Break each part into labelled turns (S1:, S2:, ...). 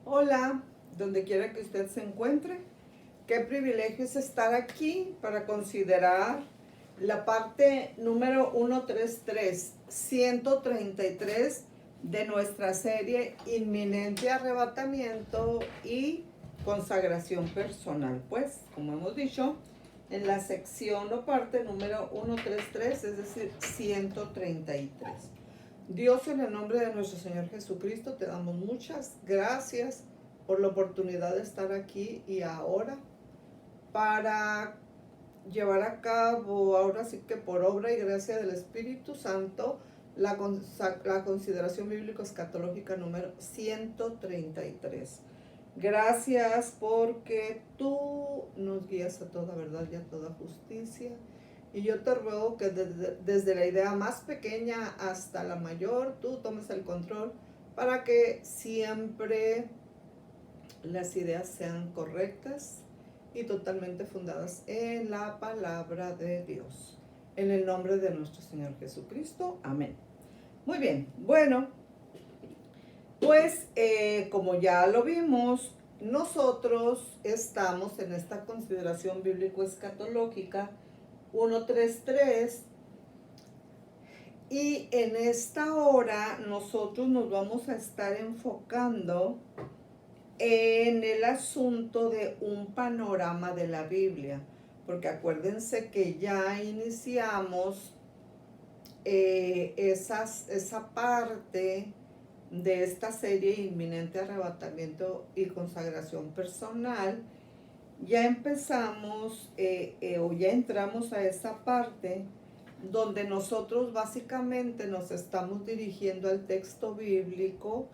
S1: Hola, donde quiera que usted se encuentre. Qué privilegio es estar aquí para considerar la parte número 133 de nuestra serie Inminente Arrebatamiento y Consagración Personal. Pues, como hemos dicho, en la sección o parte número 133, es decir, 133. Dios, en el nombre de nuestro Señor Jesucristo, te damos muchas gracias por la oportunidad de estar aquí y ahora para llevar a cabo, ahora sí que por obra y gracia del Espíritu Santo, la consideración bíblico escatológica número 133. Gracias porque tú nos guías a toda verdad y a toda justicia. Y yo te ruego que desde la idea más pequeña hasta la mayor, tú tomes el control para que siempre las ideas sean correctas y totalmente fundadas en la palabra de Dios. En el nombre de nuestro Señor Jesucristo. Amén. Muy bien, bueno, pues como ya lo vimos, nosotros estamos en esta consideración bíblico-escatológica 133 y en esta hora nosotros nos vamos a estar enfocando en el asunto de un panorama de la Biblia, porque acuérdense que ya iniciamos esa parte de esta serie Inminente Arrebatamiento y Consagración Personal. Ya empezamos o ya entramos a esa parte donde nosotros básicamente nos estamos dirigiendo al texto bíblico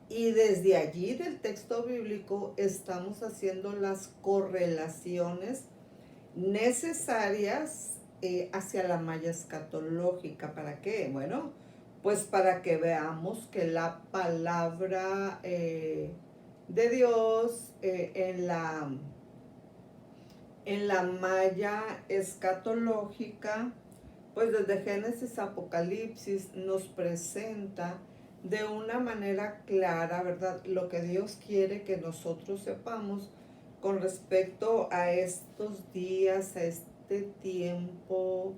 S1: y desde allí del texto bíblico estamos haciendo las correlaciones necesarias hacia la malla escatológica. ¿Para qué? Bueno, pues para que veamos que la palabra de Dios en la malla escatológica, pues desde Génesis a Apocalipsis nos presenta de una manera clara, ¿verdad? Lo que Dios quiere que nosotros sepamos con respecto a estos días, a este tiempo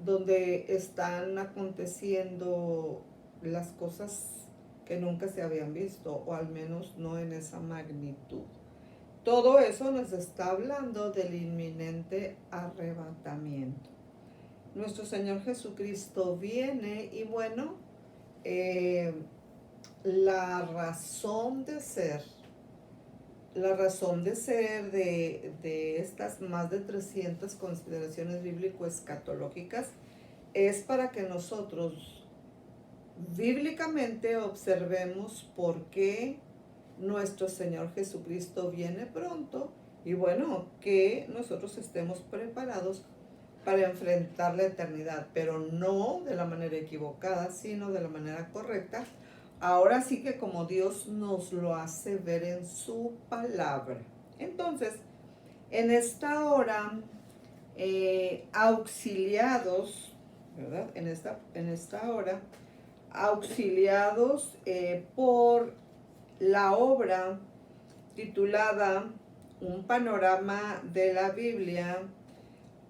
S1: donde están aconteciendo las cosas que nunca se habían visto, o al menos no en esa magnitud. Todo eso nos está hablando del inminente arrebatamiento. Nuestro Señor Jesucristo viene y bueno, eh, la razón de ser, de estas más de 300 consideraciones bíblico-escatológicas es para que nosotros bíblicamente observemos por qué nuestro Señor Jesucristo viene pronto y bueno, que nosotros estemos preparados para enfrentar la eternidad, pero no de la manera equivocada, sino de la manera correcta. Ahora sí que como Dios nos lo hace ver en su palabra. Entonces, en esta hora, auxiliados, ¿verdad? En esta hora, auxiliados por la obra titulada Un panorama de la Biblia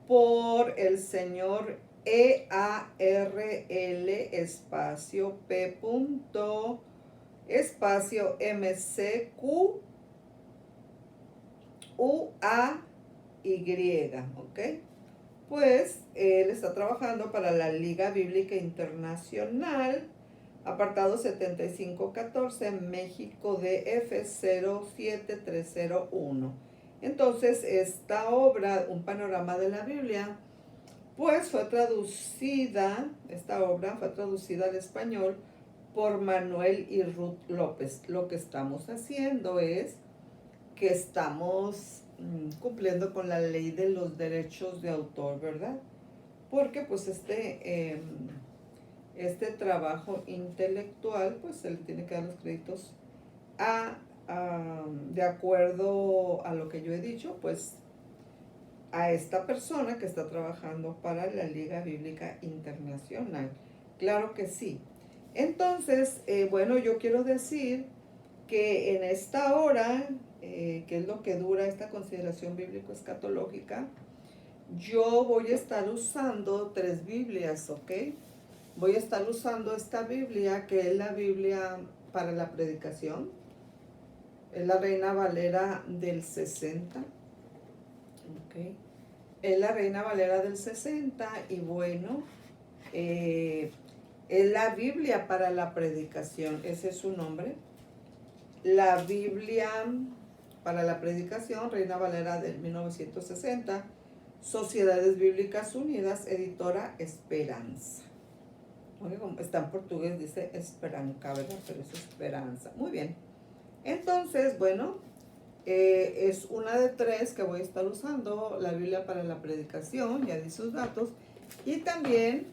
S1: por el señor EARL espacio P. espacio MCQ UAY, ¿ok? Pues él está trabajando para la Liga Bíblica Internacional, apartado 7514, México DF 07301. Entonces, esta obra, Un panorama de la Biblia, pues esta obra fue traducida al español por Manuel y Ruth López. Lo que estamos haciendo es que estamos cumpliendo con la ley de los derechos de autor, ¿verdad? Porque pues este trabajo intelectual, pues se le tiene que dar los créditos de acuerdo a lo que yo he dicho, pues a esta persona que está trabajando para la Liga Bíblica Internacional. Claro que sí. Entonces, bueno, yo quiero decir que en esta hora, que es lo que dura esta consideración bíblico-escatológica, yo voy a estar usando 3 Biblias, ¿ok? Voy a estar usando esta Biblia, que es la Biblia para la predicación. Es la Reina Valera del 60. ¿Ok? Es la Reina Valera del 60 y bueno, es la Biblia para la predicación. Ese es su nombre. La Biblia para la predicación, Reina Valera del 1960. Sociedades Bíblicas Unidas, editora Esperanza. Oye, como está en portugués, dice Esperanza, ¿verdad? Pero es Esperanza. Muy bien. Entonces, bueno, es una de 3 que voy a estar usando, la Biblia para la predicación, ya di sus datos. Y también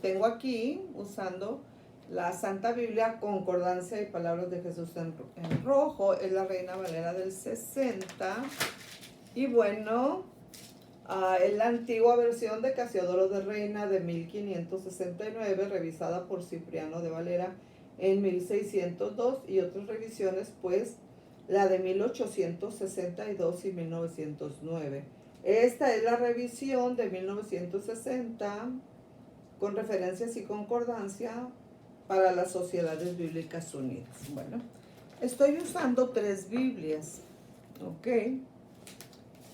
S1: tengo aquí, usando la Santa Biblia, Concordancia y Palabras de Jesús en rojo, es la Reina Valera del 60. Y bueno, es la antigua versión de Casiodoro de Reina de 1569, revisada por Cipriano de Valera en 1602, y otras revisiones, pues la de 1862 y 1909. Esta es la revisión de 1960 con referencias y concordancia para las Sociedades Bíblicas Unidas. Bueno, estoy usando 3 Biblias, ¿ok?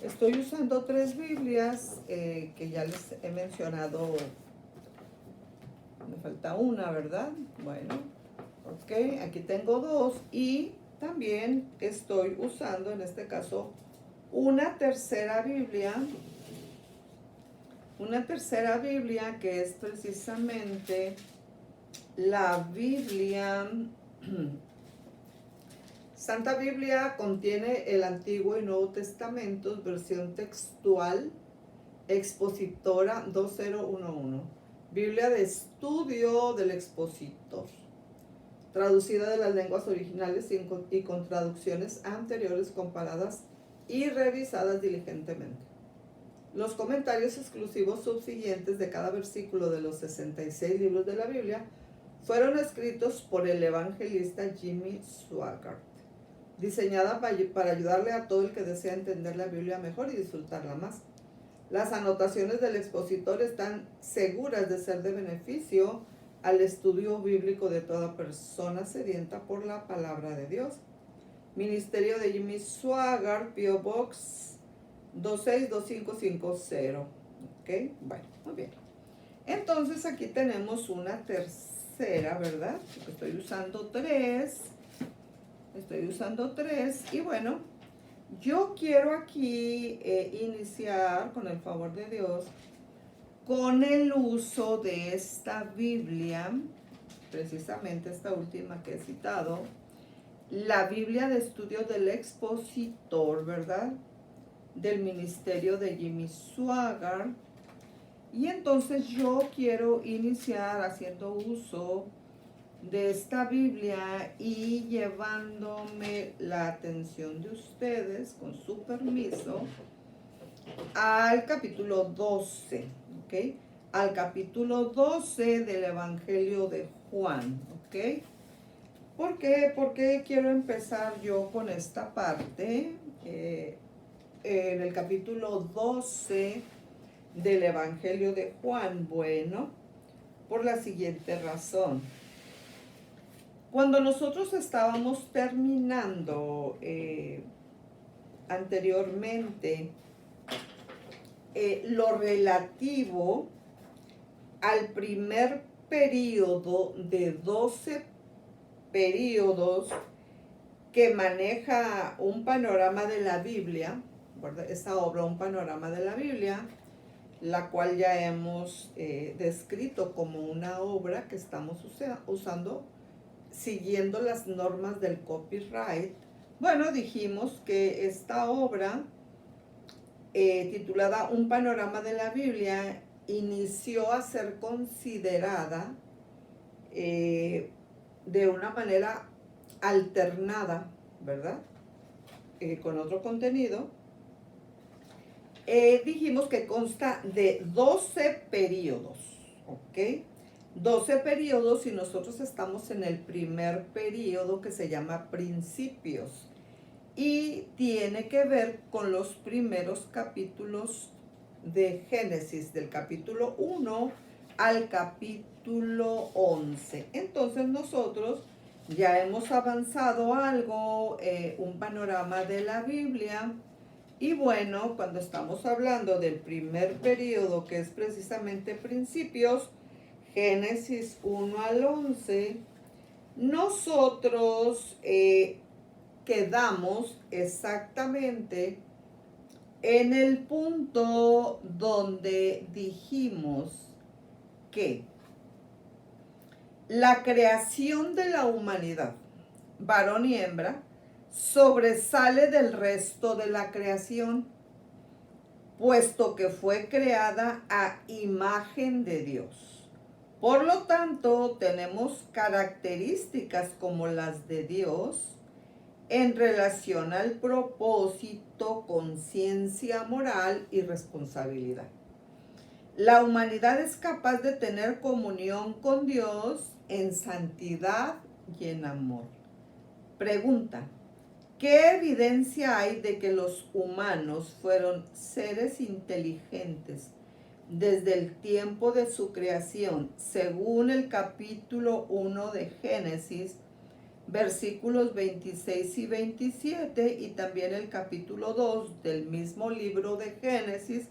S1: Estoy usando 3 Biblias que ya les he mencionado. Me falta una, ¿verdad? Bueno, ok, aquí tengo 2 y también estoy usando en este caso una tercera Biblia. Una tercera Biblia que es precisamente la Biblia. Santa Biblia contiene el Antiguo y Nuevo Testamentos, versión textual, expositora 2011. Biblia de estudio del expositor, traducida de las lenguas originales y con traducciones anteriores comparadas y revisadas diligentemente. Los comentarios exclusivos subsiguientes de cada versículo de los 66 libros de la Biblia fueron escritos por el evangelista Jimmy Swaggart, diseñada para ayudarle a todo el que desea entender la Biblia mejor y disfrutarla más. Las anotaciones del expositor están seguras de ser de beneficio al estudio bíblico de toda persona sedienta por la palabra de Dios. Ministerio de Jimmy Swaggart, P.O. Box 262550. Ok, bueno, muy bien. Entonces aquí tenemos una tercera, ¿verdad? Porque estoy usando 3. Y bueno, yo quiero aquí iniciar, con el favor de Dios, con el uso de esta Biblia, precisamente esta última que he citado, la Biblia de estudio del expositor, ¿verdad? Del ministerio de Jimmy Swaggart. Y entonces yo quiero iniciar haciendo uso de esta Biblia y llevándome la atención de ustedes, con su permiso, al capítulo 12, ¿ok? Al capítulo 12 del Evangelio de Juan, ¿ok? ¿Por qué? Porque quiero empezar yo con esta parte, en el capítulo 12 del Evangelio de Juan. Bueno, por la siguiente razón. Cuando nosotros estábamos terminando anteriormente lo relativo al primer periodo de 12 periodos que maneja un panorama de la Biblia, ¿verdad? Esa obra, un panorama de la Biblia, la cual ya hemos descrito como una obra que estamos usando siguiendo las normas del copyright. Bueno, dijimos que esta obra, titulada Un panorama de la Biblia, inició a ser considerada de una manera alternada, ¿verdad? Con otro contenido. Dijimos que consta de 12 periodos, ¿ok? 12 periodos y nosotros estamos en el primer periodo que se llama Principios y tiene que ver con los primeros capítulos de Génesis, del capítulo 1 al capítulo 11. Entonces nosotros ya hemos avanzado algo, un panorama de la Biblia. Y bueno, cuando estamos hablando del primer periodo, que es precisamente Principios, Génesis 1 al 11, nosotros quedamos exactamente en el punto donde dijimos que la creación de la humanidad, varón y hembra, sobresale del resto de la creación, puesto que fue creada a imagen de Dios. Por lo tanto, tenemos características como las de Dios en relación al propósito, conciencia moral y responsabilidad. La humanidad es capaz de tener comunión con Dios en santidad y en amor. Pregunta: ¿qué evidencia hay de que los humanos fueron seres inteligentes desde el tiempo de su creación, según el capítulo 1 de Génesis, versículos 26 y 27, y también el capítulo 2 del mismo libro de Génesis,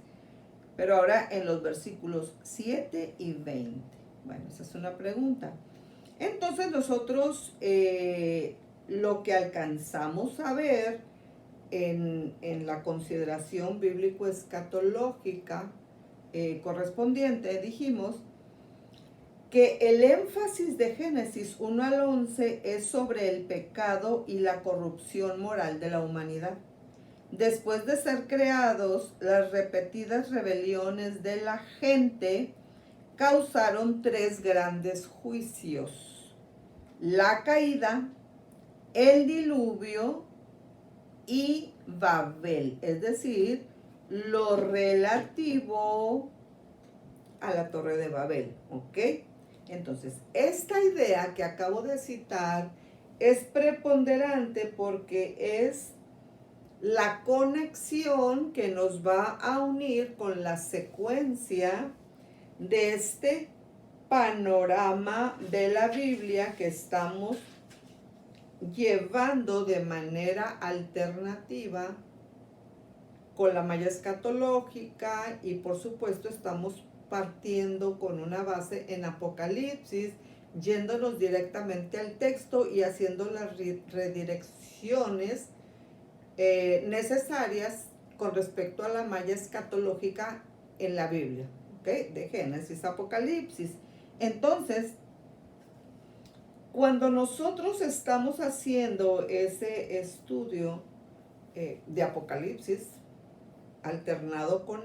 S1: pero ahora en los versículos 7 y 20? Bueno, esa es una pregunta. Entonces nosotros lo que alcanzamos a ver en la consideración bíblico-escatológica correspondiente, dijimos que el énfasis de Génesis 1 al 11 es sobre el pecado y la corrupción moral de la humanidad. Después de ser creados, las repetidas rebeliones de la gente causaron 3 grandes juicios: la caída, el diluvio y Babel, es decir, lo relativo a la Torre de Babel, ¿ok? Entonces, esta idea que acabo de citar es preponderante porque es la conexión que nos va a unir con la secuencia de este panorama de la Biblia que estamos llevando de manera alternativa con la malla escatológica, y por supuesto estamos partiendo con una base en Apocalipsis, yéndonos directamente al texto y haciendo las redirecciones necesarias con respecto a la malla escatológica en la Biblia, ¿ok? De Génesis a Apocalipsis. Entonces, cuando nosotros estamos haciendo ese estudio de Apocalipsis, alternado con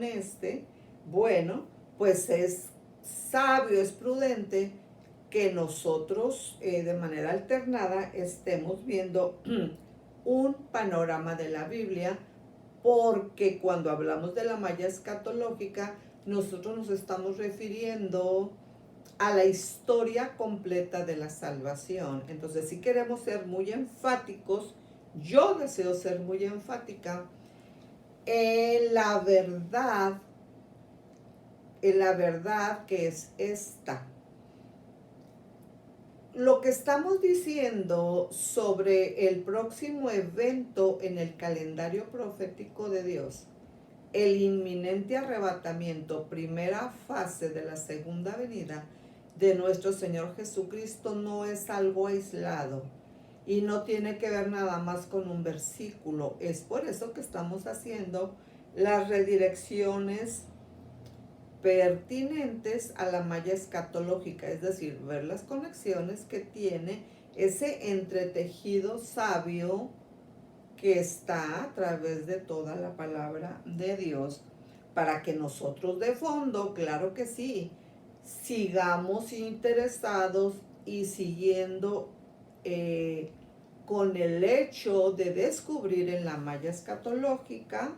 S1: bueno, pues es sabio, es prudente que nosotros de manera alternada estemos viendo un panorama de la Biblia, porque cuando hablamos de la malla escatológica, nosotros nos estamos refiriendo a la historia completa de la salvación. Entonces, si queremos ser muy enfáticos, yo deseo ser muy enfática en la verdad que es esta. Lo que estamos diciendo sobre el próximo evento en el calendario profético de Dios, el inminente arrebatamiento, primera fase de la segunda venida de nuestro Señor Jesucristo, no es algo aislado y no tiene que ver nada más con un versículo. Es por eso que estamos haciendo las redirecciones pertinentes a la malla escatológica, es decir, ver las conexiones que tiene ese entretejido sabio que está a través de toda la palabra de Dios, para que nosotros de fondo, claro que sí, sigamos interesados y siguiendo con el hecho de descubrir en la malla escatológica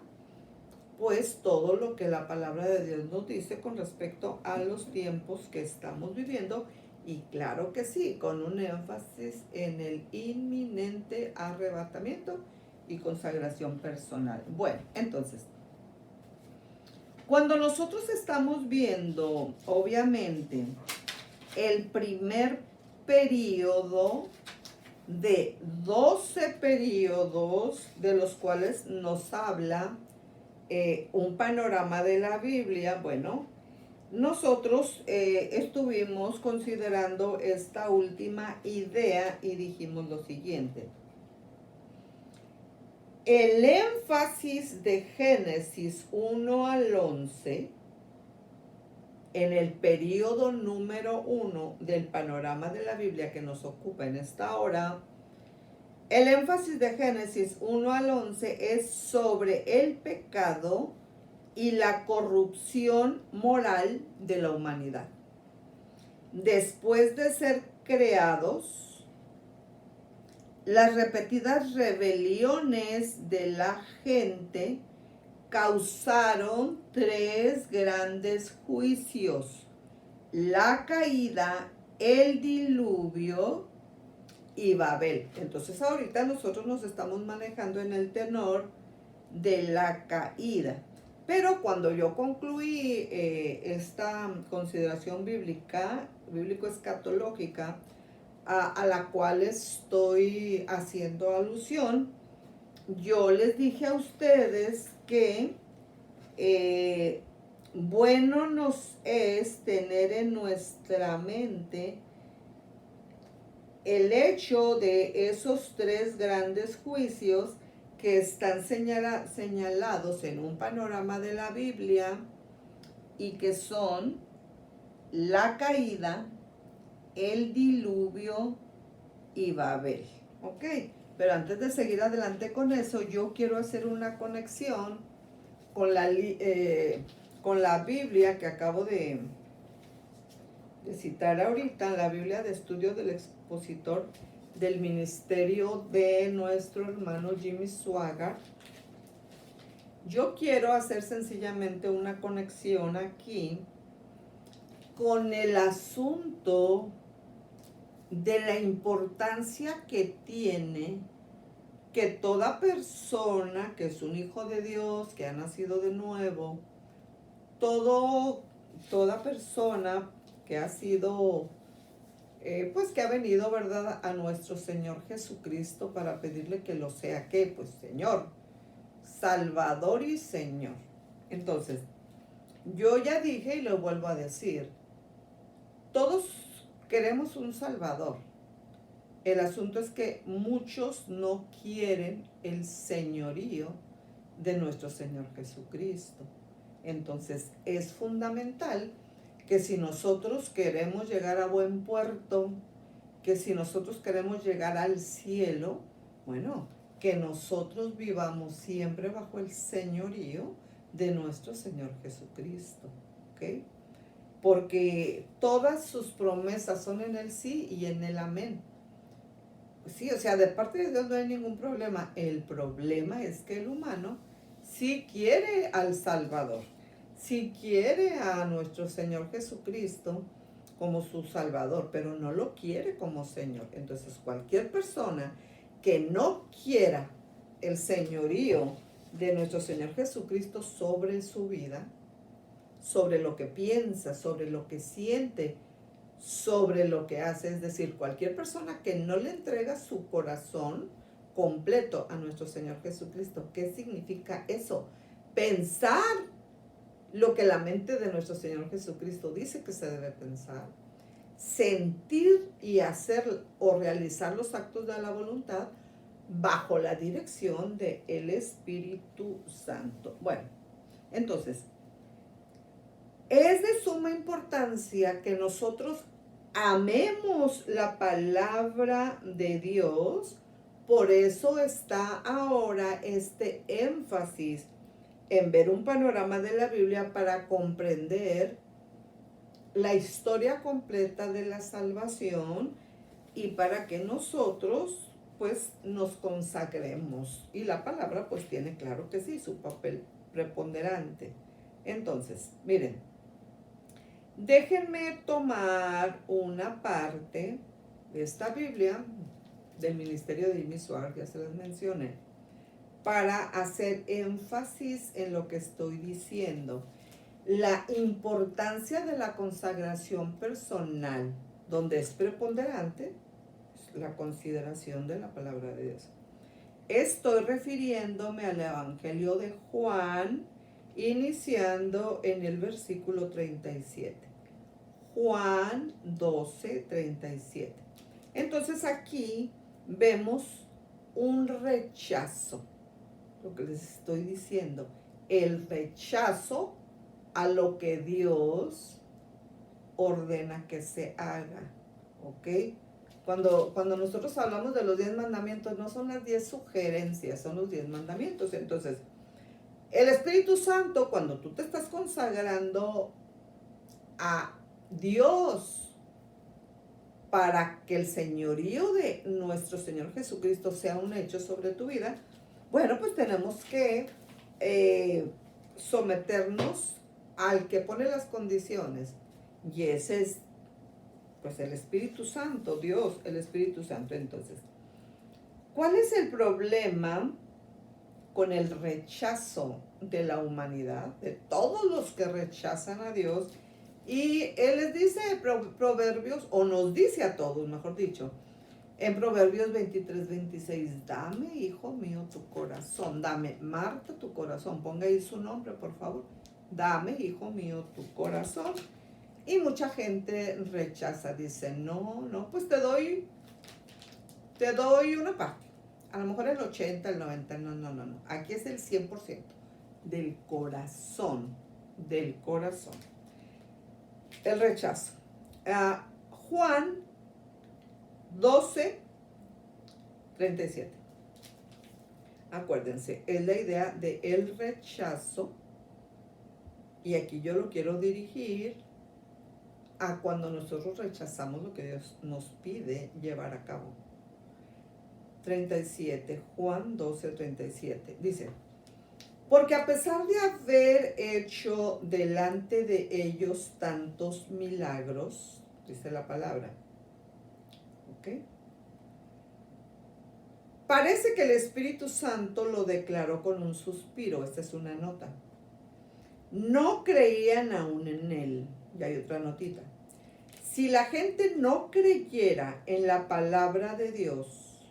S1: pues todo lo que la palabra de Dios nos dice con respecto a los tiempos que estamos viviendo, y claro que sí, con un énfasis en el inminente arrebatamiento y consagración personal. Bueno, entonces, cuando nosotros estamos viendo, obviamente, el primer periodo de 12 periodos de los cuales nos habla un panorama de la Biblia, bueno, nosotros estuvimos considerando esta última idea y dijimos lo siguiente. El énfasis de Génesis 1 al 11 en el periodo número 1 del panorama de la Biblia que nos ocupa en esta hora, el énfasis de Génesis 1 al 11 es sobre el pecado y la corrupción moral de la humanidad. Después de ser creados, las repetidas rebeliones de la gente causaron 3 grandes juicios: la caída, el diluvio y Babel. Entonces ahorita nosotros nos estamos manejando en el tenor de la caída. Pero cuando yo concluí esta consideración bíblico-escatológica, a la cual estoy haciendo alusión, yo les dije a ustedes que bueno nos es tener en nuestra mente el hecho de esos 3 grandes juicios que están señalados en un panorama de la Biblia y que son la caída, el diluvio y Babel. ¿Ok? Pero antes de seguir adelante con eso, yo quiero hacer una conexión con la Biblia que acabo de citar ahorita, la Biblia de estudio del expositor del ministerio de nuestro hermano Jimmy Swaggart. Yo quiero hacer sencillamente una conexión aquí con el asunto de la importancia que tiene que toda persona que es un hijo de Dios, que ha nacido de nuevo, toda persona que ha sido, pues que ha venido, ¿verdad?, a nuestro Señor Jesucristo para pedirle que lo sea, ¿qué? Pues Señor, Salvador y Señor. Entonces, yo ya dije y lo vuelvo a decir, todos queremos un Salvador. El asunto es que muchos no quieren el señorío de nuestro Señor Jesucristo. Entonces, es fundamental que si nosotros queremos llegar a buen puerto, que si nosotros queremos llegar al cielo, bueno, que nosotros vivamos siempre bajo el señorío de nuestro Señor Jesucristo, ¿ok? Porque todas sus promesas son en el sí y en el amén. Sí, o sea, de parte de Dios no hay ningún problema. El problema es que el humano sí quiere al Salvador, sí quiere a nuestro Señor Jesucristo como su Salvador, pero no lo quiere como Señor. Entonces, cualquier persona que no quiera el señorío de nuestro Señor Jesucristo sobre su vida, sobre lo que piensa, sobre lo que siente, sobre lo que hace, es decir, cualquier persona que no le entrega su corazón completo a nuestro Señor Jesucristo. ¿Qué significa eso? Pensar lo que la mente de nuestro Señor Jesucristo dice que se debe pensar, sentir y hacer o realizar los actos de la voluntad bajo la dirección del Espíritu Santo. Bueno, entonces, es de suma importancia que nosotros amemos la palabra de Dios. Por eso está ahora este énfasis en ver un panorama de la Biblia para comprender la historia completa de la salvación y para que nosotros pues nos consagremos. Y la palabra pues tiene claro que sí, su papel preponderante. Entonces, miren, déjenme tomar una parte de esta Biblia del Ministerio de Jimmy Swaggart, ya se las mencioné, para hacer énfasis en lo que estoy diciendo. La importancia de la consagración personal, donde es preponderante la consideración de la palabra de Dios. Estoy refiriéndome al Evangelio de Juan, iniciando en el versículo 37. Juan 12:37. Entonces aquí vemos un rechazo, lo que les estoy diciendo, el rechazo a lo que Dios ordena que se haga, ¿ok? Cuando nosotros hablamos de los 10 mandamientos, no son las 10 sugerencias, son los 10 mandamientos. Entonces, el Espíritu Santo, cuando tú te estás consagrando a Dios para que el señorío de nuestro Señor Jesucristo sea un hecho sobre tu vida, bueno, pues tenemos que someternos al que pone las condiciones, y ese es pues el Espíritu Santo, Dios, el Espíritu Santo. Entonces, ¿cuál es el problema con el rechazo de la humanidad, de todos los que rechazan a Dios? Y Él les dice Proverbios, o nos dice a todos, mejor dicho, en Proverbios 23:26, dame, hijo mío, tu corazón, dame, Marta, tu corazón, ponga ahí su nombre, por favor, dame, hijo mío, tu corazón. Y mucha gente rechaza, dice, no, pues te doy una parte, a lo mejor el 80, el 90, no, aquí es el 100% del corazón, el rechazo. Juan 12:37. Acuérdense, es la idea de el rechazo, y aquí yo lo quiero dirigir a cuando nosotros rechazamos lo que Dios nos pide llevar a cabo. 37, Juan 12:37, dice, porque a pesar de haber hecho delante de ellos tantos milagros, dice la palabra, ¿ok? Parece que el Espíritu Santo lo declaró con un suspiro, esta es una nota. No creían aún en él. Y hay otra notita. Si la gente no creyera en la palabra de Dios,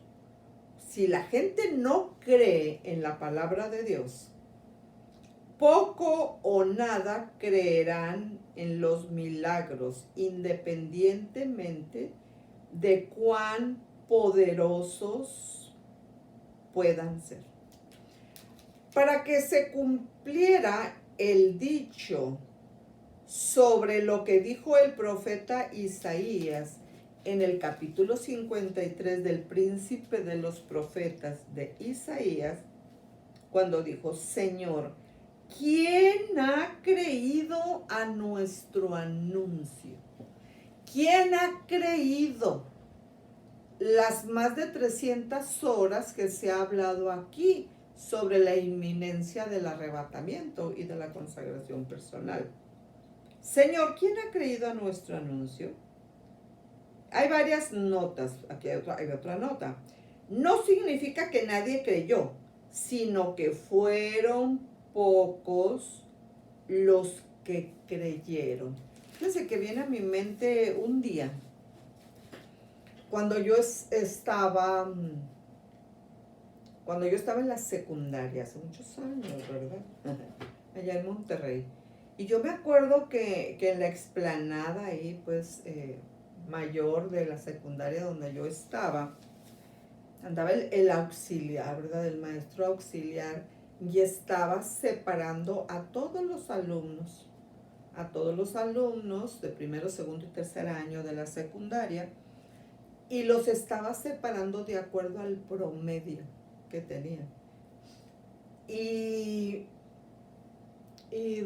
S1: si la gente no cree en la palabra de Dios, poco o nada creerán en los milagros, independientemente de cuán poderosos puedan ser. Para que se cumpliera el dicho sobre lo que dijo el profeta Isaías en el capítulo 53 del Príncipe de los Profetas de Isaías, cuando dijo, Señor, ¿quién ha creído a nuestro anuncio? ¿Quién ha creído las más de 300 horas que se ha hablado aquí sobre la inminencia del arrebatamiento y de la consagración personal? Señor, ¿quién ha creído a nuestro anuncio? Hay varias notas, aquí hay otra nota. No significa que nadie creyó, sino que fueron pocos los que creyeron. Fíjense que viene a mi mente un día, cuando yo estaba en la secundaria, hace muchos años, ¿verdad? Allá en Monterrey. Y yo me acuerdo que en la explanada ahí, pues, mayor de la secundaria donde yo estaba, andaba el auxiliar, ¿verdad? El maestro auxiliar, y estaba separando a todos los alumnos de primero, segundo y tercer año de la secundaria, y los estaba separando de acuerdo al promedio que tenían. Y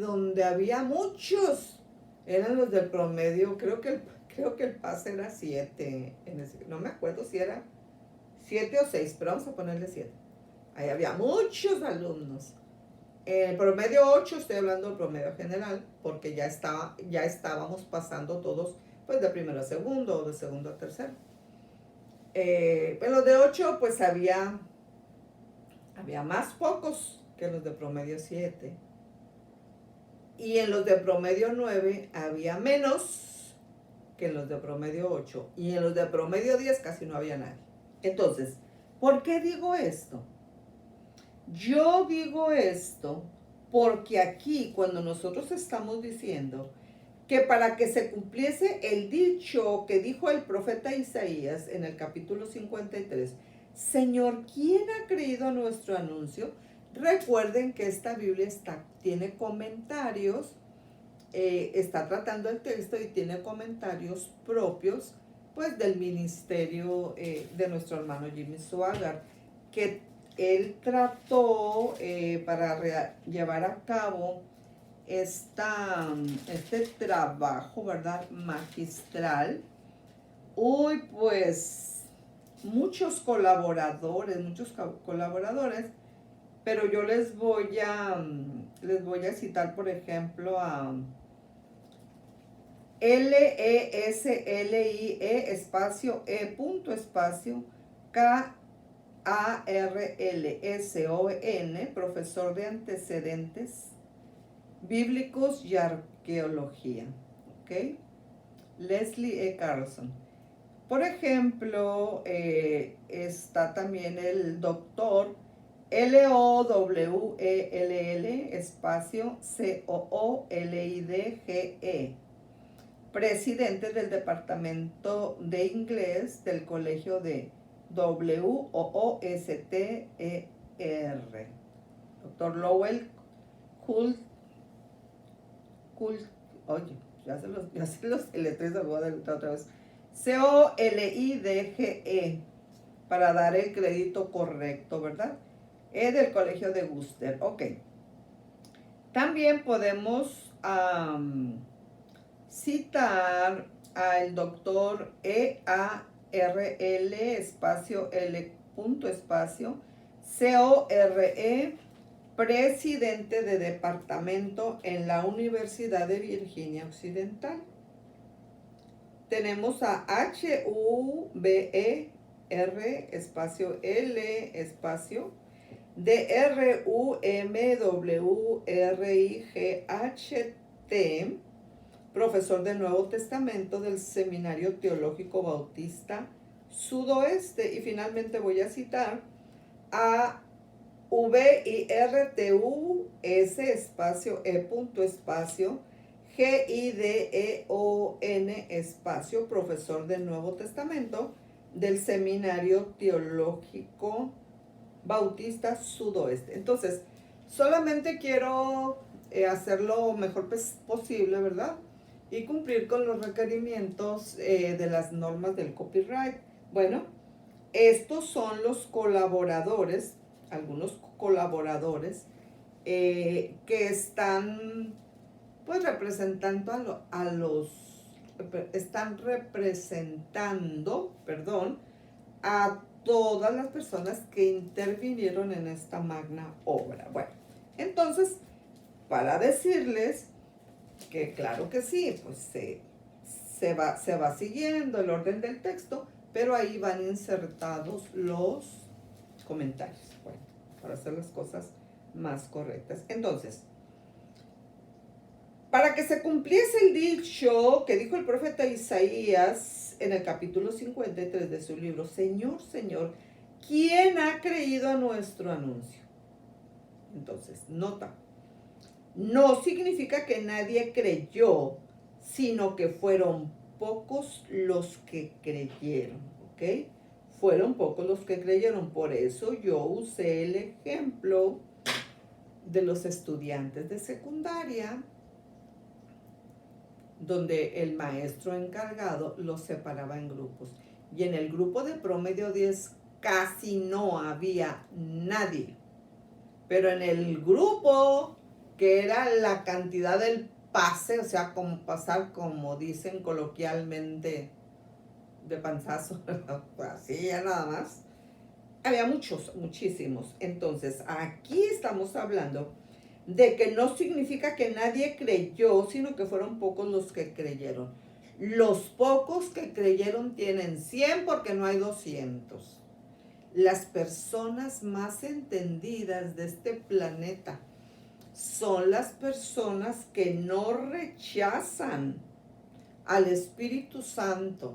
S1: donde había muchos, eran los del promedio, creo que el pase era 7, no me acuerdo si era 7 o 6, pero vamos a ponerle 7. Ahí había muchos alumnos. El promedio 8, estoy hablando del promedio general, porque ya estábamos pasando todos pues de primero a segundo o de segundo a tercero. Pero de 8 pues había más pocos que los de promedio 7. Y en los de promedio 9 había menos que en los de promedio 8. Y en los de promedio 10 casi no había nadie. Entonces, ¿por qué digo esto? Yo digo esto porque aquí, cuando nosotros estamos diciendo que para que se cumpliese el dicho que dijo el profeta Isaías en el capítulo 53, Señor, ¿quién ha creído a nuestro anuncio? Recuerden que esta Biblia tiene comentarios, está tratando el texto y tiene comentarios propios pues del ministerio de nuestro hermano Jimmy Swaggart, que él trató para llevar a cabo este trabajo, ¿verdad? Magistral. Uy, pues muchos colaboradores, pero yo les voy a citar, por ejemplo, a LESLIE espacio espacio KARLSON, profesor de antecedentes bíblicos y arqueología, ¿ok? Leslie E. Carlson. Por ejemplo, está también el doctor LOWELL espacio COOLIDGE, presidente del departamento de inglés del colegio de WOOSTER, doctor Lowell oye, ya se los deletré, se los voy a deletrear otra vez. COLIDGE, para dar el crédito correcto, ¿verdad? Del colegio de Worcester. Ok. También podemos citar al doctor EARL espacio L punto espacio CORE, presidente de departamento en la Universidad de Virginia Occidental. Tenemos a HUBER espacio L espacio DRUMWRIGHT, profesor del Nuevo Testamento del Seminario Teológico Bautista Sudoeste. Y finalmente voy a citar a VIRTUS espacio E punto espacio GIDEON espacio, profesor del Nuevo Testamento del Seminario Teológico Bautista Sudoeste. Entonces, solamente quiero hacerlo mejor posible, ¿verdad? Y cumplir con los requerimientos de las normas del copyright. Bueno, estos son los colaboradores, algunos colaboradores que están pues representando están representando, a todas las personas que intervinieron en esta magna obra. Bueno, entonces, para decirles que claro que sí, pues se va siguiendo el orden del texto, pero ahí van insertados los comentarios, bueno, para hacer las cosas más correctas. Entonces, para que se cumpliese el dicho que dijo el profeta Isaías en el capítulo 53 de su libro, Señor, Señor, ¿quién ha creído a nuestro anuncio? Entonces, nota, no significa que nadie creyó, sino que fueron pocos los que creyeron, ¿ok? Fueron pocos los que creyeron. Por eso yo usé el ejemplo de los estudiantes de secundaria, donde el maestro encargado los separaba en grupos. Y en el grupo de promedio 10 casi no había nadie. Pero en el grupo que era la cantidad del pase, o sea, como pasar, como dicen coloquialmente, de panzazo, así ya nada más, había muchísimos. Entonces, aquí estamos hablando de que no significa que nadie creyó, sino que fueron pocos los que creyeron. Los pocos que creyeron tienen 100 porque no hay 200. Las personas más entendidas de este planeta son las personas que no rechazan al Espíritu Santo,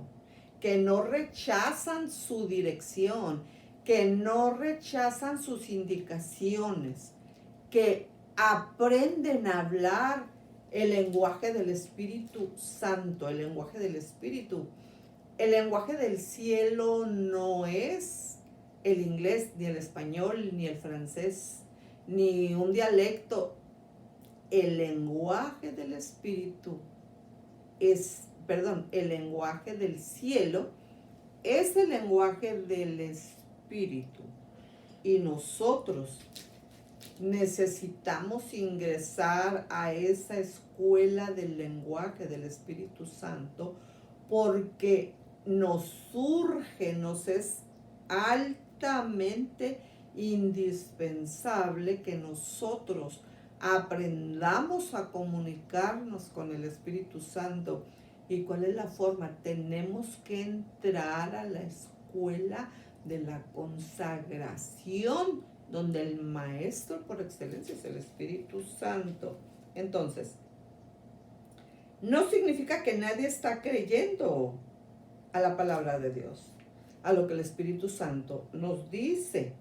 S1: que no rechazan su dirección, que no rechazan sus indicaciones, que aprenden a hablar el lenguaje del Espíritu Santo, el lenguaje del Espíritu. El lenguaje del cielo no es el inglés, ni el español, ni el francés, ni un dialecto. El lenguaje del Espíritu el lenguaje del cielo es el lenguaje del Espíritu. Y nosotros necesitamos ingresar a esa escuela del lenguaje del Espíritu Santo porque nos surge, nos es altamente indispensable que nosotros aprendamos a comunicarnos con el Espíritu Santo. ¿Y cuál es la forma? Tenemos que entrar a la escuela de la consagración, donde el maestro por excelencia es el Espíritu Santo. Entonces, no significa que nadie está creyendo a la palabra de Dios, a lo que el Espíritu Santo nos dice,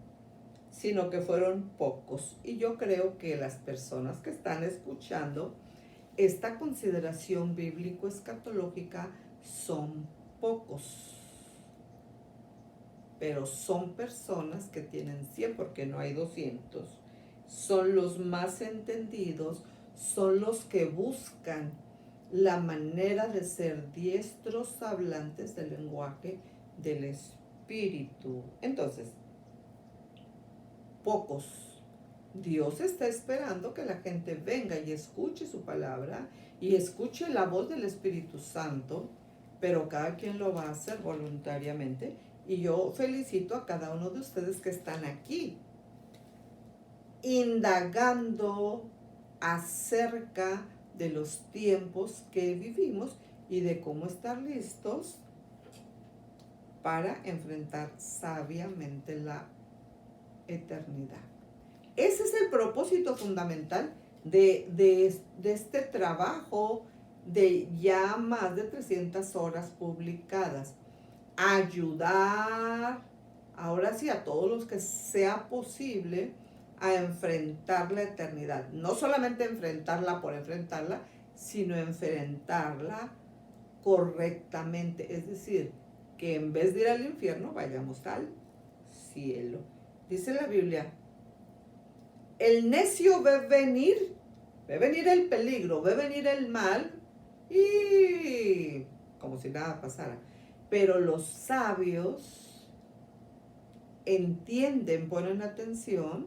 S1: sino que fueron pocos. Y yo creo que las personas que están escuchando esta consideración bíblico-escatológica son pocos, pero son personas que tienen 100 porque no hay 200. Son los más entendidos, son los que buscan la manera de ser diestros hablantes del lenguaje del Espíritu. Entonces, pocos. Dios está esperando que la gente venga y escuche su palabra y escuche la voz del Espíritu Santo, pero cada quien lo va a hacer voluntariamente. Y yo felicito a cada uno de ustedes que están aquí, indagando acerca de los tiempos que vivimos y de cómo estar listos para enfrentar sabiamente la eternidad. Ese es el propósito fundamental de este trabajo de ya más de 300 horas publicadas. Ayudar, ahora sí, a todos los que sea posible a enfrentar la eternidad. No solamente enfrentarla por enfrentarla, sino enfrentarla correctamente. Es decir, que en vez de ir al infierno, vayamos al cielo. Dice la Biblia, el necio ve venir el peligro, ve venir el mal y como si nada pasara. Pero los sabios entienden, ponen atención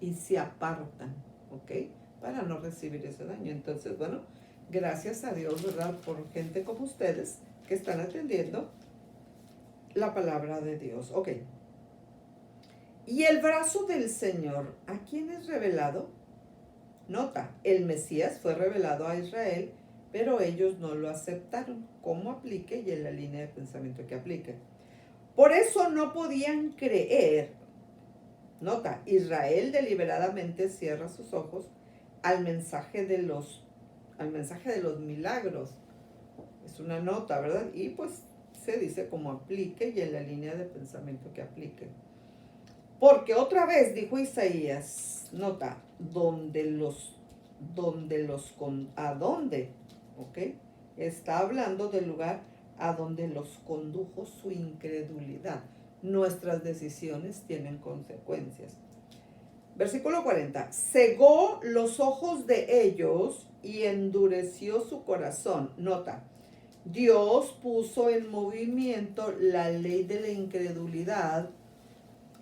S1: y se apartan, ¿ok? Para no recibir ese daño. Entonces, bueno, gracias a Dios, ¿verdad? Por gente como ustedes que están atendiendo la palabra de Dios. Ok. Y el brazo del Señor, ¿a quién es revelado? Nota, el Mesías fue revelado a Israel, pero ellos no lo aceptaron. ¿Cómo aplique? Y en la línea de pensamiento que aplique. Por eso no podían creer. Nota, Israel deliberadamente cierra sus ojos al mensaje de los milagros. Es una nota, ¿verdad? Y pues se dice como aplique y en la línea de pensamiento que aplique. Porque otra vez dijo Isaías, nota, ¿a dónde? ¿Ok? Está hablando del lugar a donde los condujo su incredulidad. Nuestras decisiones tienen consecuencias. Versículo 40. Cegó los ojos de ellos y endureció su corazón. Nota, Dios puso en movimiento la ley de la incredulidad,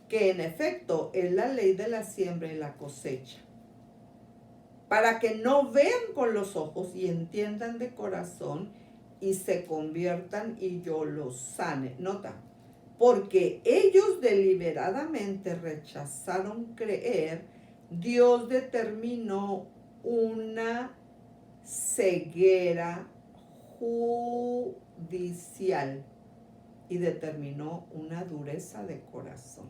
S1: que en efecto es la ley de la siembra y la cosecha, para que no vean con los ojos y entiendan de corazón y se conviertan y yo los sane. Nota, porque ellos deliberadamente rechazaron creer, Dios determinó una ceguera judicial y determinó una dureza de corazón.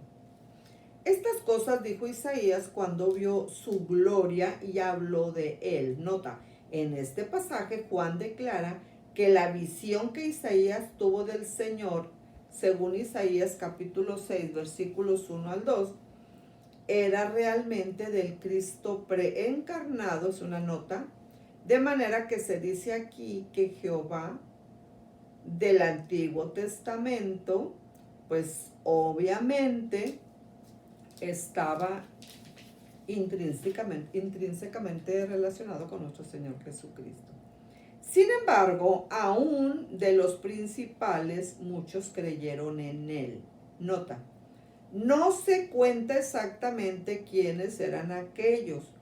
S1: Estas cosas dijo Isaías cuando vio su gloria y habló de él. Nota, en este pasaje Juan declara que la visión que Isaías tuvo del Señor, según Isaías capítulo 6, versículos 1 al 2, era realmente del Cristo preencarnado, es una nota, de manera que se dice aquí que Jehová del Antiguo Testamento, pues obviamente estaba intrínsecamente relacionado con nuestro Señor Jesucristo. Sin embargo, aún de los principales, muchos creyeron en él. Nota, no se cuenta exactamente quiénes eran aquellos,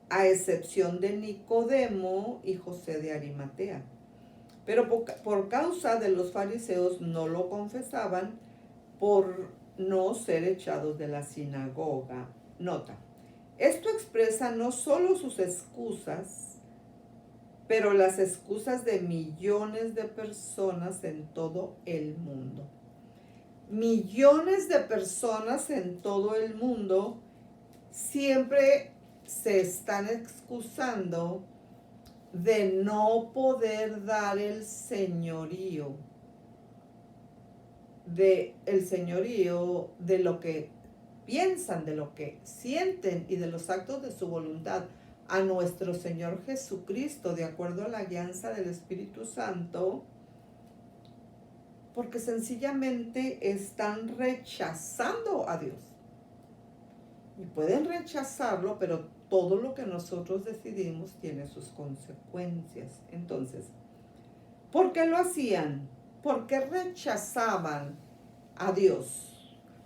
S1: a excepción de Nicodemo y José de Arimatea. Pero por causa de los fariseos no lo confesaban por no ser echados de la sinagoga. Nota, esto expresa no solo sus excusas, pero las excusas de millones de personas en todo el mundo. Millones de personas en todo el mundo siempre se están excusando de no poder dar el señorío, de lo que piensan, de lo que sienten y de los actos de su voluntad a nuestro Señor Jesucristo, de acuerdo a la guianza del Espíritu Santo, porque sencillamente están rechazando a Dios. Y pueden rechazarlo, pero todo lo que nosotros decidimos tiene sus consecuencias. Entonces, ¿por qué lo hacían? ¿Por qué rechazaban a Dios?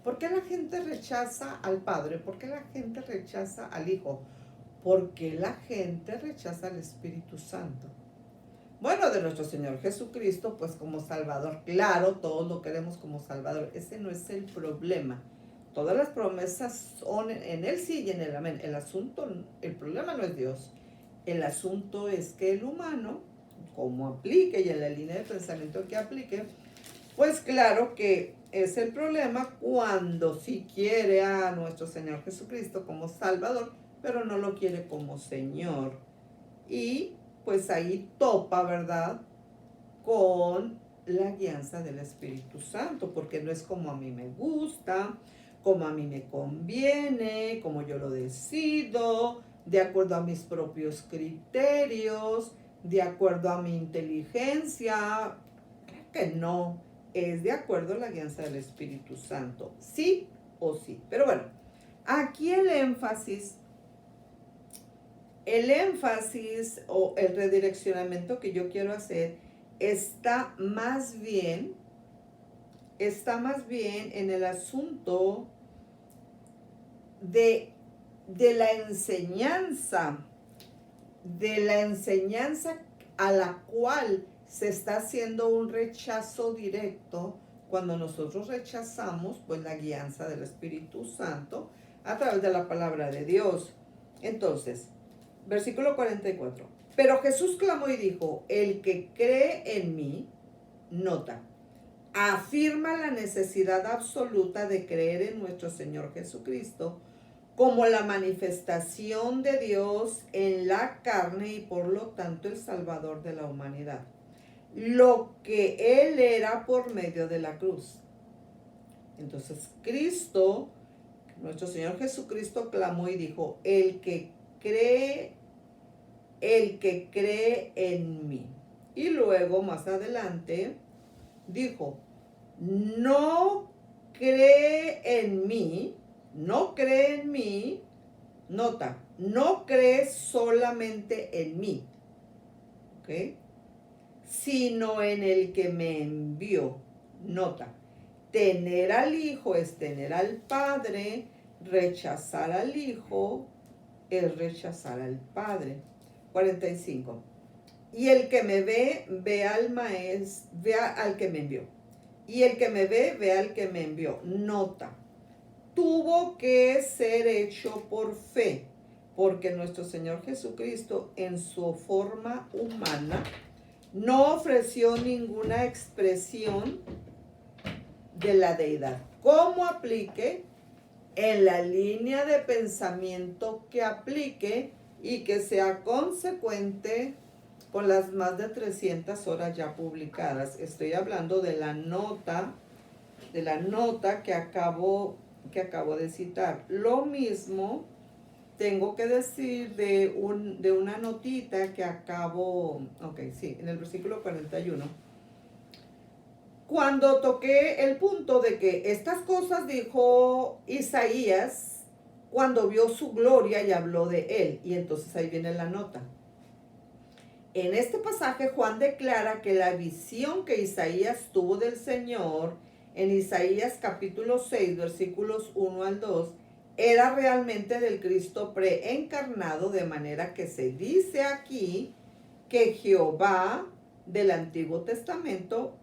S1: ¿Por qué la gente rechaza al Padre? ¿Por qué la gente rechaza al Hijo? ¿Por qué la gente rechaza al Espíritu Santo? Bueno, de nuestro Señor Jesucristo, pues como Salvador. Claro, todos lo queremos como Salvador. Ese no es el problema. Todas las promesas son en Él sí y en Él amén. El problema no es Dios. El asunto es que el humano, como aplique y en la línea de pensamiento que aplique, pues claro que es el problema cuando sí quiere a nuestro Señor Jesucristo como Salvador, pero no lo quiere como Señor. Y pues ahí topa, ¿verdad?, con la guianza del Espíritu Santo, porque no es como a mí me gusta, como a mí me conviene, como yo lo decido, de acuerdo a mis propios criterios, de acuerdo a mi inteligencia. Claro que no, es de acuerdo a la guianza del Espíritu Santo, sí o sí. Pero bueno, aquí el énfasis o el redireccionamiento que yo quiero hacer está más bien en el asunto de la enseñanza a la cual se está haciendo un rechazo directo cuando nosotros rechazamos pues la guianza del Espíritu Santo a través de la palabra de Dios. Entonces, versículo 44. Pero Jesús clamó y dijo, el que cree en mí, nota, afirma la necesidad absoluta de creer en nuestro Señor Jesucristo como la manifestación de Dios en la carne y por lo tanto el Salvador de la humanidad. Lo que Él era por medio de la cruz. Entonces Cristo, nuestro Señor Jesucristo clamó y dijo, el que cree en mí. Y luego más adelante dijo, no cree en mí, nota, no cree solamente en mí, ¿ok?, sino en el que me envió. Nota, tener al Hijo es tener al Padre, rechazar al Hijo es rechazar al Padre. 45. Y el que me ve al maestro, ve al que me envió. Y el que me ve al que me envió. Nota, tuvo que ser hecho por fe. porque nuestro Señor Jesucristo en su forma humana no ofreció ninguna expresión de la deidad. ¿Cómo aplique? En la línea de pensamiento que aplique y que sea consecuente con las más de 300 horas ya publicadas. Estoy hablando de la nota que acabo de citar. Lo mismo tengo que decir de una notita que en el versículo 41. Cuando toqué el punto de que estas cosas dijo Isaías cuando vio su gloria y habló de él. Y entonces ahí viene la nota. En este pasaje Juan declara que la visión que Isaías tuvo del Señor en Isaías capítulo 6 versículos 1 al 2 era realmente del Cristo preencarnado, de manera que se dice aquí que Jehová del Antiguo Testamento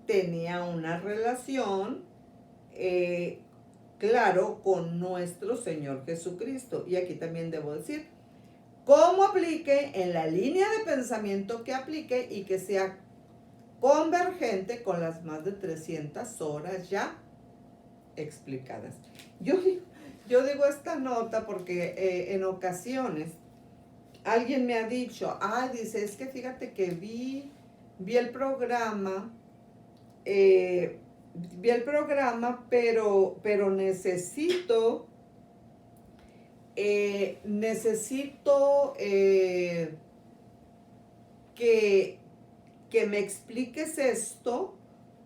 S1: tenía una relación, claro, con nuestro Señor Jesucristo. Y aquí también debo decir, cómo aplique en la línea de pensamiento que aplique y que sea convergente con las más de 300 horas ya explicadas. Yo digo esta nota porque en ocasiones alguien me ha dicho, dice, es que fíjate que vi el programa, pero necesito que me expliques esto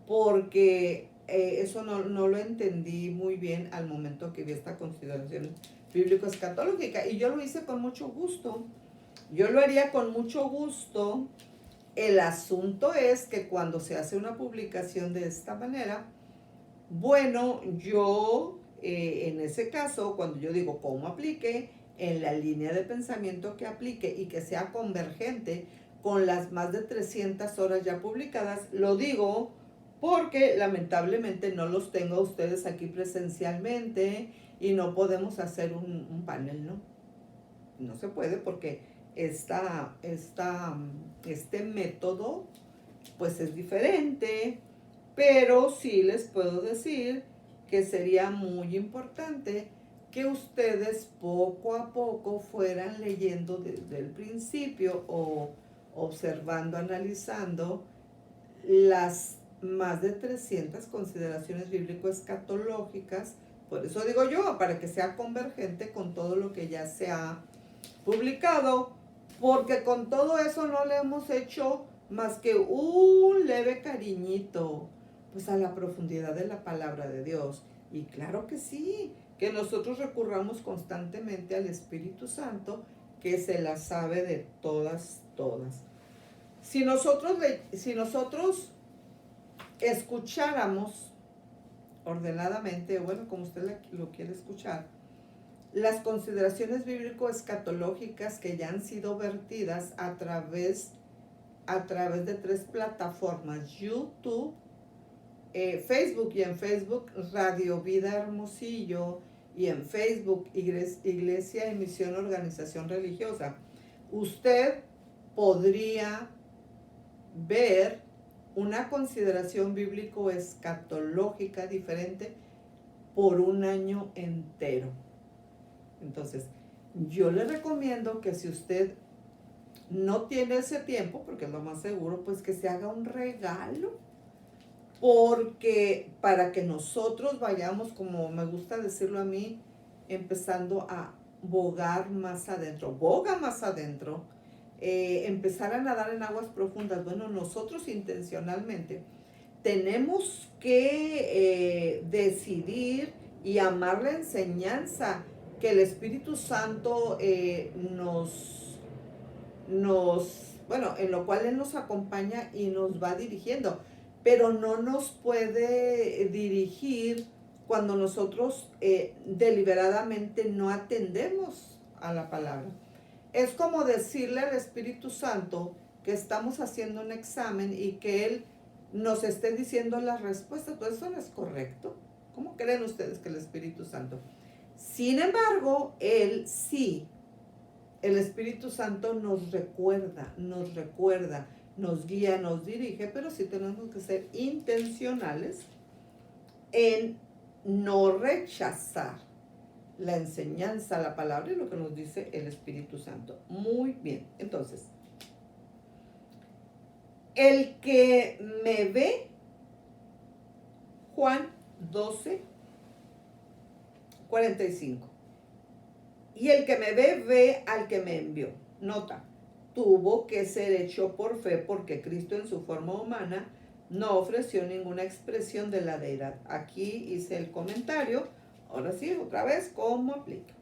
S1: porque eso no lo entendí muy bien al momento que vi esta consideración bíblico-escatológica, y yo lo hice con mucho gusto. Yo lo haría con mucho gusto. El asunto es que cuando se hace una publicación de esta manera, bueno, yo en ese caso, cuando yo digo cómo aplique, en la línea de pensamiento que aplique y que sea convergente con las más de 300 horas ya publicadas, lo digo porque lamentablemente no los tengo a ustedes aquí presencialmente y no podemos hacer un panel, ¿no? No se puede porque este método pues es diferente, pero sí les puedo decir que sería muy importante que ustedes poco a poco fueran leyendo desde el principio o observando, analizando las más de 300 consideraciones bíblico-escatológicas. Por eso digo yo, para que sea convergente con todo lo que ya se ha publicado, porque con todo eso no le hemos hecho más que un leve cariñito pues a la profundidad de la palabra de Dios. Y claro que sí, que nosotros recurramos constantemente al Espíritu Santo, que se la sabe de todas. Si nosotros escucháramos ordenadamente, bueno, como usted lo quiere escuchar, las consideraciones bíblico-escatológicas que ya han sido vertidas a través de 3 plataformas: YouTube, Facebook, y en Facebook Radio Vida Hermosillo, y en Facebook Iglesia y Misión Organización Religiosa. Usted podría ver una consideración bíblico-escatológica diferente por un año entero. Entonces, yo le recomiendo que si usted no tiene ese tiempo, porque es lo más seguro, pues que se haga un regalo, porque para que nosotros vayamos, como me gusta decirlo a mí, empezando a boga más adentro, empezar a nadar en aguas profundas. Bueno, nosotros intencionalmente tenemos que decidir y amar la enseñanza que el Espíritu Santo bueno, en lo cual Él nos acompaña y nos va dirigiendo, pero no nos puede dirigir cuando nosotros deliberadamente no atendemos a la palabra. Es como decirle al Espíritu Santo que estamos haciendo un examen y que Él nos esté diciendo las respuestas. Todo eso no es correcto. ¿Cómo creen ustedes que el Espíritu Santo? Sin embargo, Él sí El Espíritu Santo nos recuerda, nos guía, nos dirige, pero sí tenemos que ser intencionales en no rechazar la enseñanza, la palabra y lo que nos dice el Espíritu Santo. Muy bien, entonces, el que me ve, Juan 12, 45. Y el que me ve al que me envió. Nota, tuvo que ser hecho por fe porque Cristo en su forma humana no ofreció ninguna expresión de la deidad. Aquí hice el comentario. Ahora sí, otra vez, ¿cómo aplica?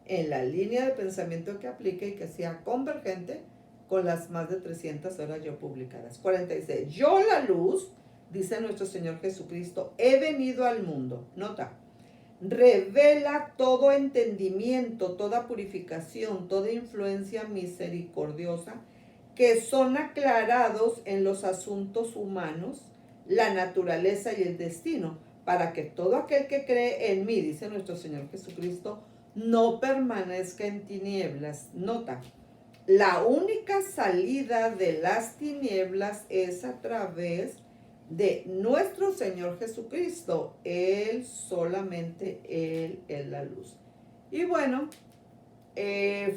S1: En la línea de pensamiento que aplique y que sea convergente con las más de 300 horas yo publicadas. 46. Yo la luz, dice nuestro Señor Jesucristo, he venido al mundo. Nota, revela todo entendimiento, toda purificación, toda influencia misericordiosa que son aclarados en los asuntos humanos, la naturaleza y el destino, para que todo aquel que cree en mí, dice nuestro Señor Jesucristo, no permanezca en tinieblas. Nota, la única salida de las tinieblas es a través de nuestro Señor Jesucristo. Él, solamente Él es la luz. Y bueno,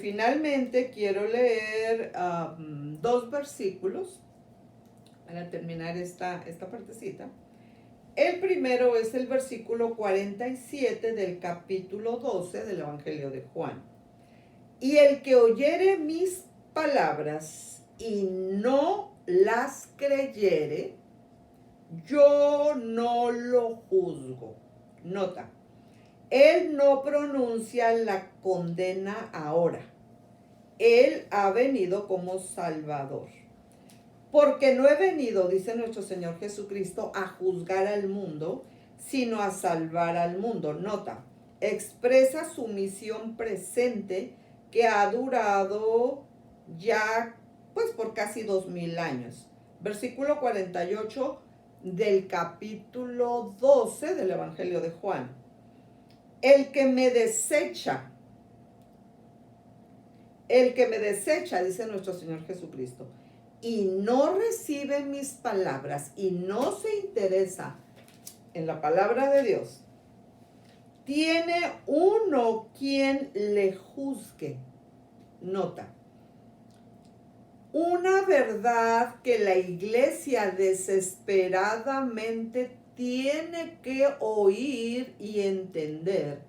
S1: finalmente quiero leer 2 versículos para terminar esta partecita. El primero es el versículo 47 del capítulo 12 del Evangelio de Juan. Y el que oyere mis palabras y no las creyere, yo no lo juzgo. Nota, él no pronuncia la condena ahora. Él ha venido como Salvador. Porque no he venido, dice nuestro Señor Jesucristo, a juzgar al mundo, sino a salvar al mundo. Nota, expresa su misión presente que ha durado ya pues por casi 2000 años. Versículo 48 del capítulo 12 del Evangelio de Juan. El que me desecha, dice nuestro Señor Jesucristo, y no recibe mis palabras y no se interesa en la palabra de Dios, tiene uno quien le juzgue. Nota, una verdad que la iglesia desesperadamente tiene que oír y entender,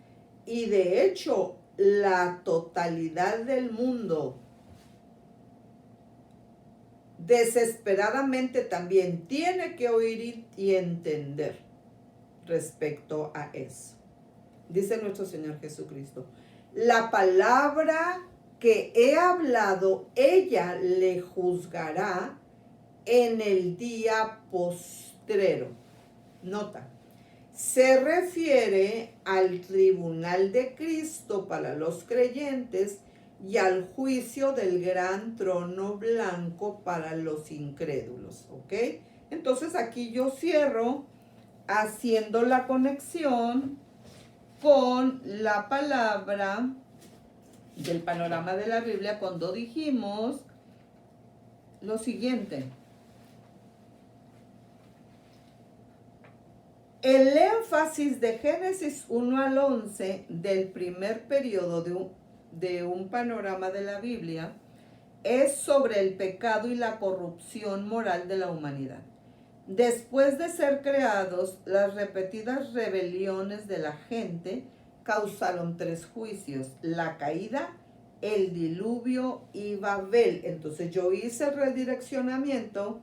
S1: y de hecho la totalidad del mundo desesperadamente también tiene que oír y entender respecto a eso. Dice nuestro Señor Jesucristo, la palabra que he hablado, ella le juzgará en el día postrero. Nota, se refiere al tribunal de Cristo para los creyentes y al juicio del gran trono blanco para los incrédulos, ¿ok? Entonces aquí yo cierro haciendo la conexión con la palabra del panorama de la Biblia cuando dijimos lo siguiente. El énfasis de Génesis 1 al 11 del primer periodo de un panorama de la Biblia es sobre el pecado y la corrupción moral de la humanidad. Después de ser creados, las repetidas rebeliones de la gente causaron 3 juicios: la caída, el diluvio y Babel. Entonces yo hice el redireccionamiento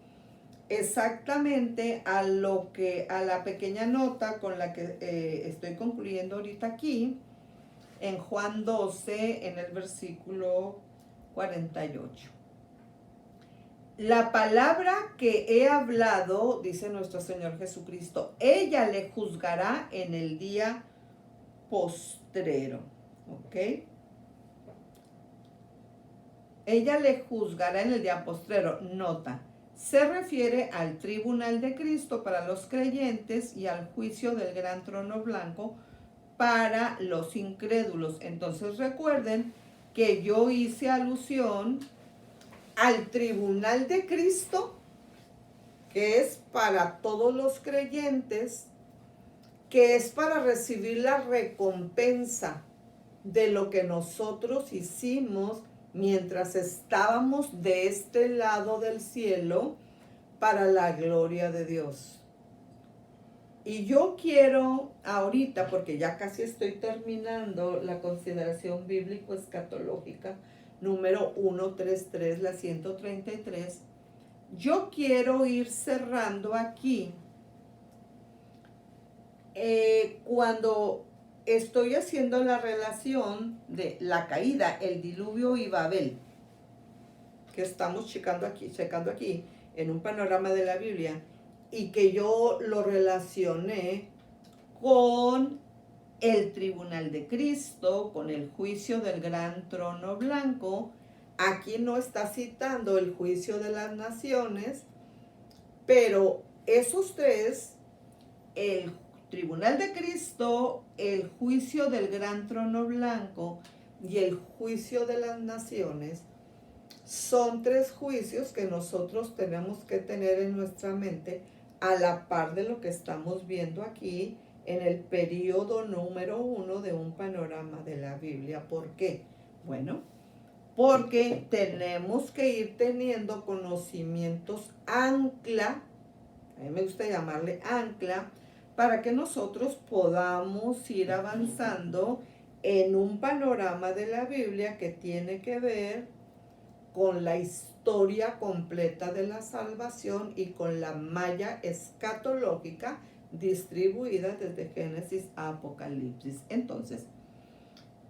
S1: exactamente a la pequeña nota con la que estoy concluyendo ahorita aquí, en Juan 12, en el versículo 48. La palabra que he hablado, dice nuestro Señor Jesucristo, ella le juzgará en el día postrero. ¿Ok? Ella le juzgará en el día postrero. Nota, se refiere al tribunal de Cristo para los creyentes y al juicio del gran trono blanco para los incrédulos. Entonces recuerden que yo hice alusión al tribunal de Cristo, que es para todos los creyentes, que es para recibir la recompensa de lo que nosotros hicimos mientras estábamos de este lado del cielo para la gloria de Dios. Y yo quiero ahorita, porque ya casi estoy terminando la consideración bíblico-escatológica número 133, la 133, yo quiero ir cerrando aquí cuando estoy haciendo la relación de la caída, el diluvio y Babel, que estamos checando aquí en un panorama de la Biblia, y que yo lo relacioné con el tribunal de Cristo, con el juicio del gran trono blanco. Aquí no está citando el juicio de las naciones, pero esos tres, el tribunal de Cristo, el juicio del gran trono blanco y el juicio de las naciones, son tres juicios que nosotros tenemos que tener en nuestra mente a la par de lo que estamos viendo aquí en el periodo número 1 de un panorama de la Biblia. ¿Por qué? Bueno, porque tenemos que ir teniendo conocimientos ancla, a mí me gusta llamarle ancla, para que nosotros podamos ir avanzando en un panorama de la Biblia que tiene que ver con la historia completa de la salvación y con la malla escatológica distribuida desde Génesis a Apocalipsis. Entonces,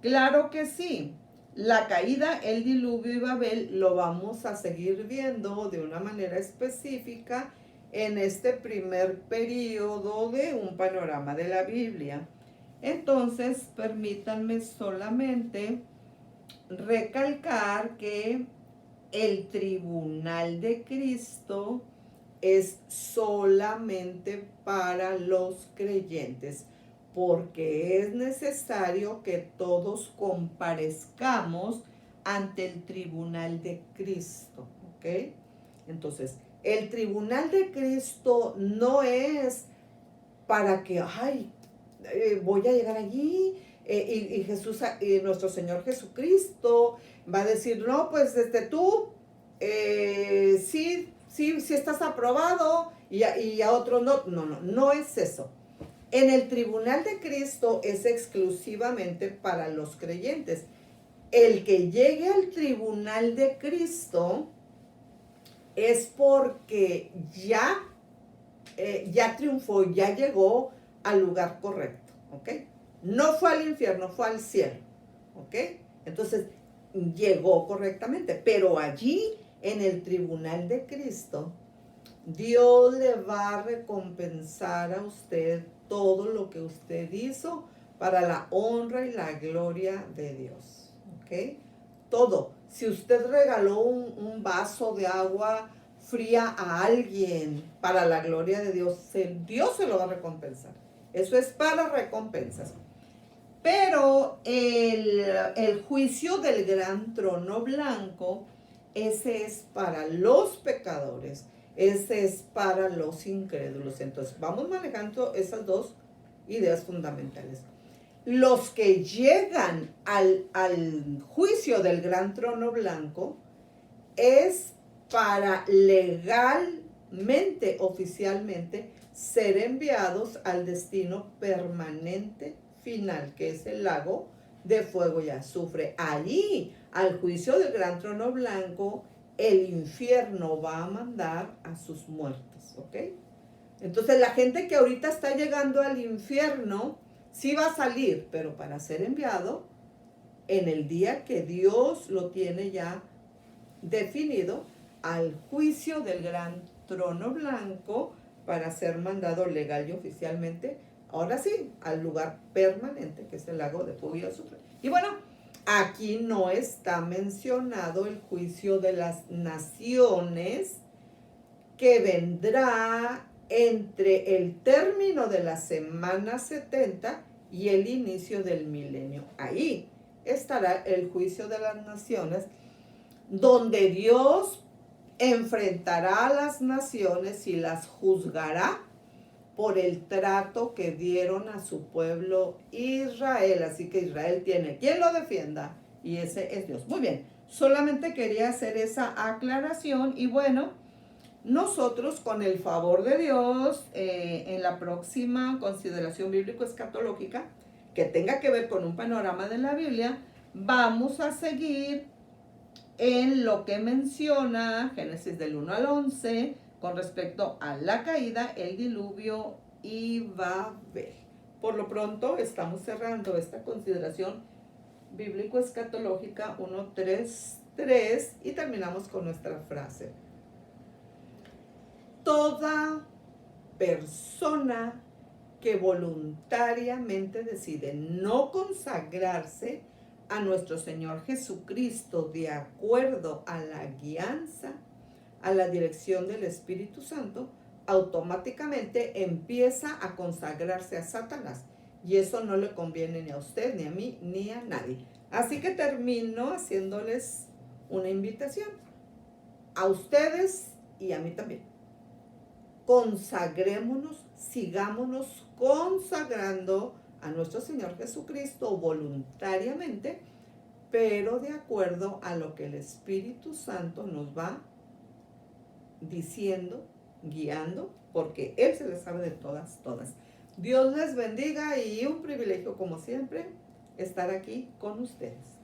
S1: claro que sí, la caída, el diluvio y Babel lo vamos a seguir viendo de una manera específica en este primer periodo de un panorama de la Biblia. Entonces, permítanme solamente recalcar que el tribunal de Cristo es solamente para los creyentes, porque es necesario que todos comparezcamos ante el tribunal de Cristo, ¿ok? Entonces, el tribunal de Cristo no es para que, voy a llegar allí y Jesús, y nuestro Señor Jesucristo va a decir, no, pues tú, sí estás aprobado y a otro no es eso. En el tribunal de Cristo es exclusivamente para los creyentes. El que llegue al tribunal de Cristo es porque ya triunfó, ya llegó al lugar correcto, ¿ok? No fue al infierno, fue al cielo, ¿ok? Entonces, llegó correctamente, pero allí en el tribunal de Cristo, Dios le va a recompensar a usted todo lo que usted hizo para la honra y la gloria de Dios, ¿ok? Todo. Si usted regaló un vaso de agua fría a alguien para la gloria de Dios, Dios se lo va a recompensar. Eso es para recompensas. Pero el juicio del gran trono blanco, ese es para los pecadores, ese es para los incrédulos. Entonces, vamos manejando esas dos ideas fundamentales. Los que llegan al juicio del gran trono blanco es para legalmente, oficialmente, ser enviados al destino permanente final, que es el lago de fuego y azufre. Allí, al juicio del gran trono blanco, el infierno va a mandar a sus muertos, ¿ok? Entonces, la gente que ahorita está llegando al infierno, sí va a salir, pero para ser enviado en el día que Dios lo tiene ya definido, al juicio del gran trono blanco, para ser mandado legal y oficialmente, ahora sí, al lugar permanente, que es el lago de fuego y azufre. Y bueno, aquí no está mencionado el juicio de las naciones, que vendrá entre el término de la semana 70 y el inicio del milenio. Ahí estará el juicio de las naciones, donde Dios enfrentará a las naciones y las juzgará por el trato que dieron a su pueblo Israel. Así que Israel tiene quien lo defienda y ese es Dios. Muy bien, solamente quería hacer esa aclaración y bueno, nosotros con el favor de Dios, en la próxima consideración bíblico-escatológica que tenga que ver con un panorama de la Biblia, vamos a seguir en lo que menciona Génesis del 1 al 11 con respecto a la caída, el diluvio y Babel. Por lo pronto estamos cerrando esta consideración bíblico-escatológica 1.3.3 y terminamos con nuestra frase. Toda persona que voluntariamente decide no consagrarse a nuestro Señor Jesucristo de acuerdo a la guianza, a la dirección del Espíritu Santo, automáticamente empieza a consagrarse a Satanás. Y eso no le conviene ni a usted, ni a mí, ni a nadie. Así que termino haciéndoles una invitación a ustedes y a mí también. Consagrémonos, sigámonos consagrando a nuestro Señor Jesucristo voluntariamente, pero de acuerdo a lo que el Espíritu Santo nos va diciendo, guiando, porque Él se les sabe de todas. Dios les bendiga y un privilegio como siempre estar aquí con ustedes.